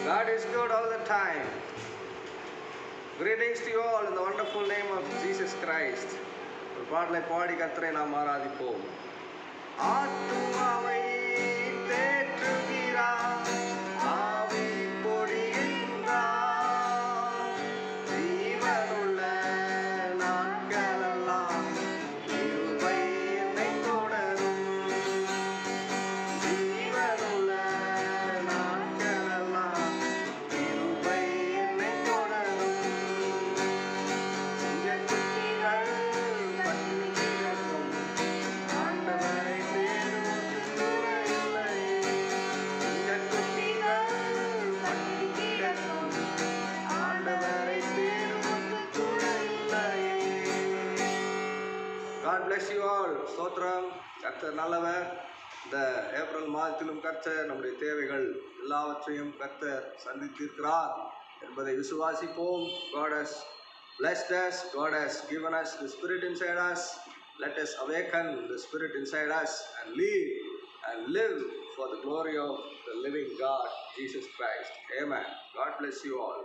God is good all the time. Greetings to you all in the wonderful name of Jesus Christ. ஒரு பாடலை பாடி கர்த்தரை நாம் ஆராதிப்போம். ஆத்துமாவை தேற்றுகிறார், ஆவி பொழிகின்றார். ஜீவனுள்ள நாட்களெல்லாம் கிருபை என்னை தொடரும். ஜீவனுள்ள நாட்களெல்லாம் கிருபை என்னை தொடரும். சிங்கக்குட்டிகள் பட்டினி கிடக்கும், ஆண்டவரை தேடுவது குறையில்லை. சிங்கக்குட்டிகள் பட்டினி கிடக்கும், ஆண்டவரை தேடுவது குறையில்லை. God bless you all. ஸ்தோத்திரம். கர்த்தர் நல்லவர். இந்த ஏப்ரல் மாதத்திலும் கர்த்தர் நம்முடைய தேவைகள் எல்லாவற்றையும் கர்த்தர் சந்தித்திருக்கிறார் என்பதை விசுவாசிப்போம். God has blessed us. God has given us the Spirit inside us. Let us awaken the Spirit inside us and live for the glory of the living God, Jesus Christ. Amen. God bless you all.